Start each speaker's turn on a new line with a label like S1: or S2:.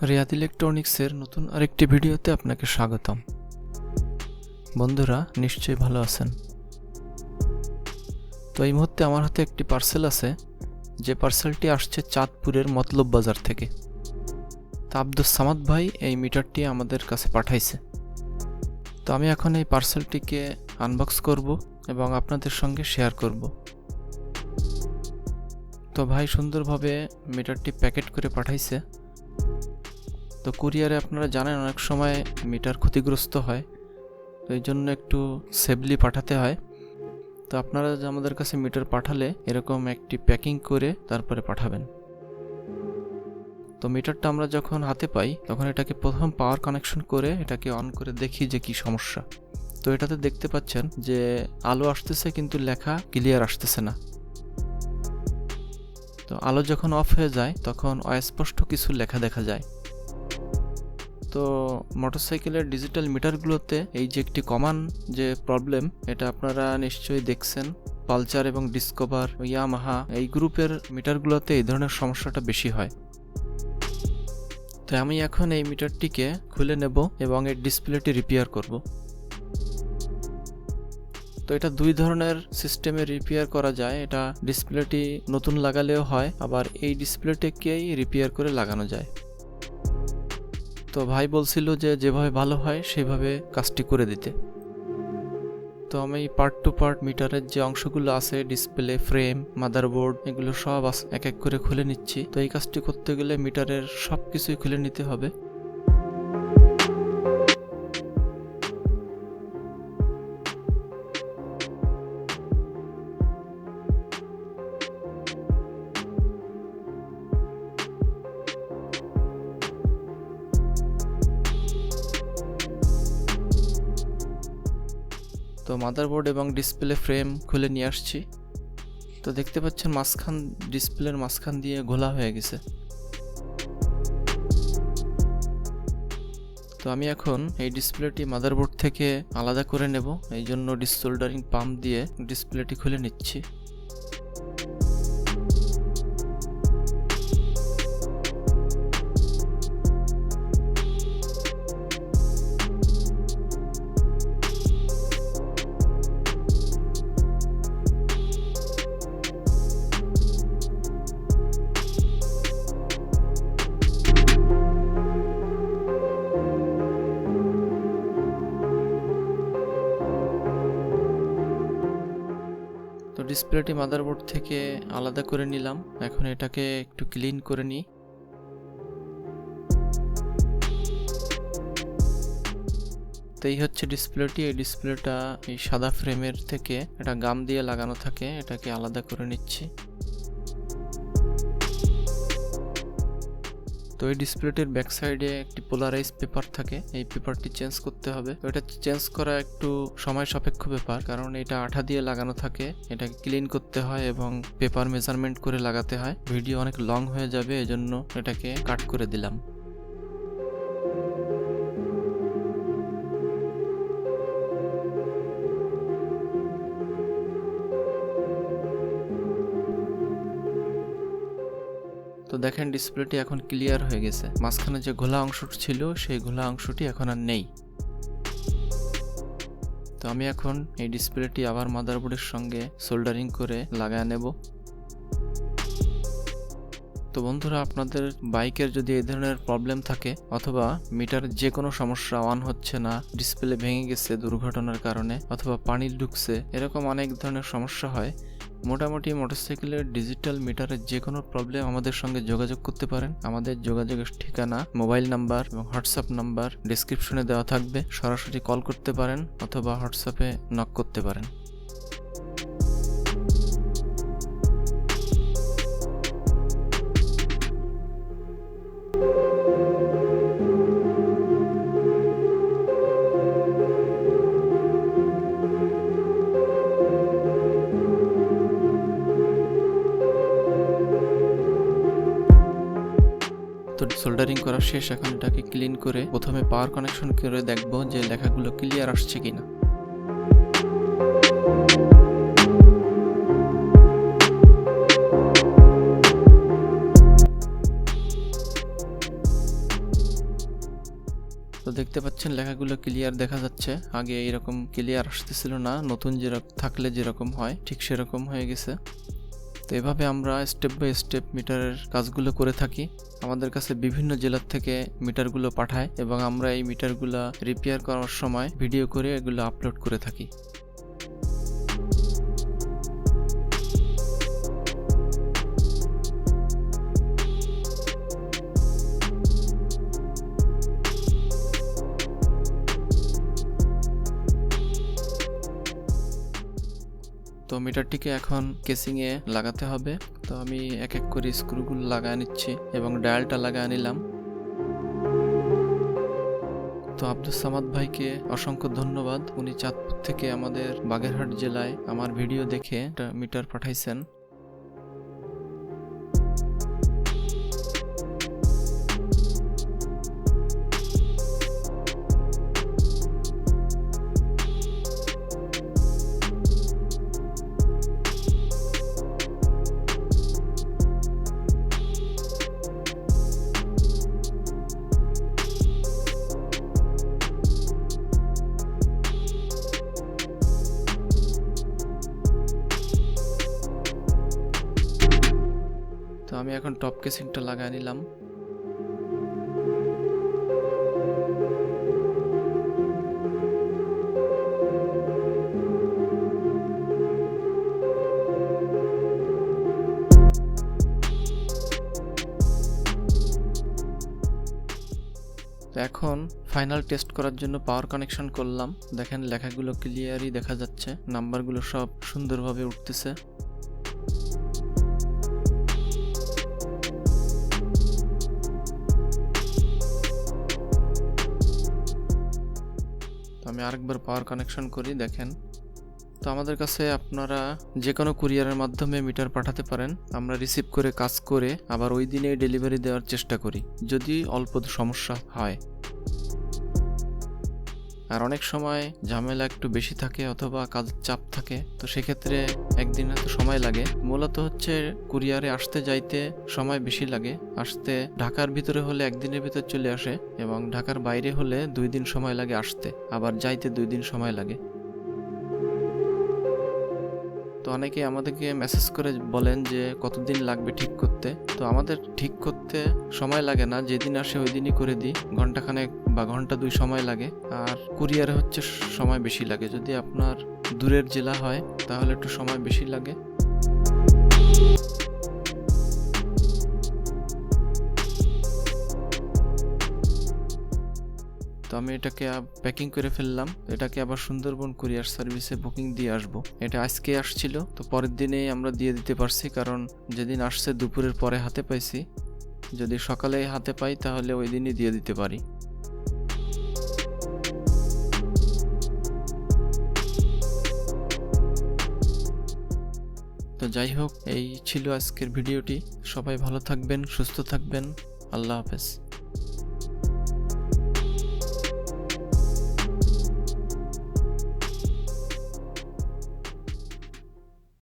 S1: রিয়াদ ইলেকট্রনিক্সের নতুন আরেকটি ভিডিওতে আপনাকে স্বাগতম। বন্ধুরা, নিশ্চয়ই ভালো আছেন। তো এই মুহূর্তে আমার হাতে একটি পার্সেল আছে, যে পার্সেলটি আসছে চাঁদপুরের মতলব বাজার থেকে। তা আব্দুস সামাদ ভাই এই মিটারটি আমাদের কাছে পাঠাইছে। তো আমি এখন এই পার্সেলটিকে আনবক্স করব এবং আপনাদের সঙ্গে শেয়ার করব। তো ভাই সুন্দরভাবে মিটারটি প্যাকেট করে পাঠাইছে। তো কুরিয়ারে আপনারা জানেন অনেক সময় মিটার ক্ষতিগ্রস্ত হয়, তো এই জন্য একটু সেফলি পাঠাতে হয়। তো আপনারা আমাদের কাছে মিটার পাঠালে এরকম একটি প্যাকিং করে তারপরে পাঠাবেন। তো মিটারটা আমরা যখন হাতে পাই তখন এটাকে প্রথম পাওয়ার কানেকশন করে এটাকে অন করে দেখি যে কি সমস্যা। তো এটাতে দেখতে পাচ্ছেন যে আলো আসতেছে কিন্তু লেখা ক্লিয়ার আসতেছে না। তো আলো যখন অফ হয়ে যায় তখন অস্পষ্ট কিছু লেখা দেখা যায়। তো মোটরসাইকেলের ডিজিটাল মিটারগুলোতে এই যে একটি কমন যে প্রবলেম, এটা আপনারা নিশ্চয়ই দেখছেন। পালচার এবং ডিসকভার, ইয়ামাহা এই গ্রুপের মিটারগুলোতে এই ধরনের সমস্যাটা বেশি হয়। তো আমি এখন এই মিটারটিকে খুলে নেব এবং এর ডিসপ্লেটি রিপেয়ার করব। তো এটা দুই ধরনের সিস্টেমে রিপেয়ার করা যায়। এটা ডিসপ্লেটি নতুন লাগালেও হয়, আবার এই ডিসপ্লেটিকেই রিপেয়ার করে লাগানো যায়। তো ভাই বলছিল যে যেভাবে ভালো হয় সেভাবে কাজটি করে দিতে। তো আমি পার্ট টু পার্ট মিটারের যে অংশগুলো আছে, ডিসপ্লে, ফ্রেম, মাদারবোর্ড, এগুলো সব এক এক করে খুলে নিচ্ছি। তো এই কাজটি করতে গেলে মিটারের সব কিছুই খুলে নিতে হবে। তো মাদারবোর্ড এবং ডিসপ্লে ফ্রেম খুলে নিয়ে আসছি। তো দেখতে পাচ্ছেন ডিসপ্লের মাঝখান দিয়ে ঘোলা হয়ে গেছে। তো আমি এখন এই ডিসপ্লেটি মাদারবোর্ড থেকে আলাদা করে নেব, এই জন্য ডিসোল্ডারিং পাম্প দিয়ে ডিসপ্লেটি খুলে নিচ্ছি। তো ডিসপ্লেটি মাদারবোর্ড থেকে আলাদা করে নিলাম। এখন এটাকে একটু ক্লিন করে নিই। তো এই হচ্ছে ডিসপ্লেটি। এই ডিসপ্লেটা এই সাদা ফ্রেমের থেকে এটা গাম দিয়ে লাগানো থাকে, এটাকে আলাদা করে নিচ্ছি। তো এই ডিসপ্লেটির ব্যাক সাইডে একটি পোলারাইজ পেপার থাকে, এই পেপারটি চেঞ্জ করতে হবে। তো এটা চেঞ্জ করা একটু সময় সাপেক্ষ ব্যাপার, কারণ এটা আঠা দিয়ে লাগানো থাকে, এটাকে ক্লিন করতে হয় এবং পেপার মেজারমেন্ট করে লাগাতে হয়। ভিডিও অনেক লং হয়ে যাবে, এজন্য এটাকে কাট করে দিলাম। তো দেখেন ডিসপ্লেটি এখন ক্লিয়ার হয়ে গেছে। মাঝখানে যে ঘোলা অংশটি ছিল সেই ঘোলা অংশটি এখন আর নেই। তো আমি এখন এই ডিসপ্লেটি আবার মাদারবোর্ডের সঙ্গে সোল্ডারিং করে লাগায় নেব। তো বন্ধুরা, আপনাদের বাইকের যদি এই ধরনের প্রবলেম থাকে অথবা মিটারের যে কোনো সমস্যা, অন হচ্ছে না, ডিসপ্লে ভেঙে গেছে দুর্ঘটনার কারণে, অথবা পানি ঢুকছে, এরকম অনেক ধরনের সমস্যা হয়, মোটামুটি মোটরসাইকেলের ডিজিটাল মিটারের যে কোনো প্রবলেম আমাদের সঙ্গে যোগাযোগ করতে পারেন। আমাদের যোগাযোগের ঠিকানা, মোবাইল নাম্বার এবং হোয়াটসঅ্যাপ নাম্বার ডেসক্রিপশনে দেওয়া থাকবে। সরাসরি কল করতে পারেন অথবা হোয়াটসঅ্যাপে নক করতে পারেন। তো সোল্ডারিং করা শেষ। এখন এটাকে ক্লিন করে প্রথমে পাওয়ার কানেকশন করে দেখব যে লেখাগুলো ক্লিয়ার আসছে কিনা। দেখতে পাচ্ছেন লেখাগুলো ক্লিয়ার দেখা যাচ্ছে, আগে এরকম ক্লিয়ার আসতেছিল না, নতুন থাকলে যেরকম হয় ঠিক সেরকম হয়ে গেছে। তো এভাবে আমরা স্টেপ বাই স্টেপ মিটারের কাজগুলো করে থাকি। আমাদের কাছে বিভিন্ন জেলার থেকে মিটারগুলো পাঠায় এবং আমরা এই মিটারগুলো রিপেয়ার করার সময় ভিডিও করে এগুলো আপলোড করে থাকি। তো মিটারটিকে এখন কেসিংয়ে লাগাতে হবে। তো আমি এক এক করে স্ক্রুগুলো লাগায় নিচ্ছি এবং ডায়ালটা লাগায় নিলাম। তো আব্দুস সামাদ ভাইকে অসংখ্য ধন্যবাদ, উনি চাঁদপুর থেকে আমাদের বাগেরহাট জেলায় আমার ভিডিও দেখে একটা মিটার পাঠাইছেন। তো আমি এখন টপ কেসিংটা লাগায় নিলাম। তো এখন ফাইনাল টেস্ট করার জন্য পাওয়ার কানেকশন করলাম। দেখেন লেখাগুলো ক্লিয়ারই দেখা যাচ্ছে, নাম্বারগুলো সব সুন্দরভাবে উঠতেছে। তো আমি আরেকবার পাওয়ার কানেকশন করি, দেখেন। তো আমাদের কাছে আপনারা যে কোনো কুরিয়ারের মাধ্যমে মিটার পাঠাতে পারেন, আমরা রিসিভ করে কাজ করে আবার ওই দিনেই ডেলিভারি দেওয়ার চেষ্টা করি যদি অল্প সমস্যা হয়। আর অনেক সময় ঝামেলা একটু বেশি থাকে অথবা কাজের চাপ থাকে, তো সেক্ষেত্রে একদিন হয়তো সময় লাগে। মূলত হচ্ছে কুরিয়ারে আসতে যাইতে সময় বেশি লাগে। আসতে ঢাকার ভিতরে হলে একদিনের ভিতর চলে আসে এবং ঢাকার বাইরে হলে 2 দিন সময় লাগে আসতে, আবার যাইতে 2 দিন সময় লাগে। তো অনেকে আমাদেরকে মেসেজ করে বলেন যে কতদিন লাগবে ঠিক করতে। তো আমাদের ঠিক করতে সময় লাগে না, যেদিন আসে ওই দিনই করে দিই, ঘন্টাখানেক বা ঘন্টা 2 সময় লাগে। আর কুরিয়ারে হচ্ছে সময় বেশি লাগে, যদি আপনার দূরের জেলা হয় তাহলে একটু সময় বেশি লাগে। তো আমি এটাকে প্যাকিং করে ফেললাম, এটাকে আবার সুন্দরবন কুরিয়ার সার্ভিসে বুকিং দিয়ে আসবো। এটা আজকে আসছিল, তো পরের দিনেই আমরা দিয়ে দিতে পারছি, কারণ যেদিন আসছে দুপুরের পরে হাতে পাইছি। যদি সকালে হাতে পাই তাহলে ওই দিনই দিয়ে দিতে পারি। তো যাই হোক, এই ছিল আজকের ভিডিওটি। সবাই ভালো থাকবেন, সুস্থ থাকবেন। আল্লাহ হাফেজ।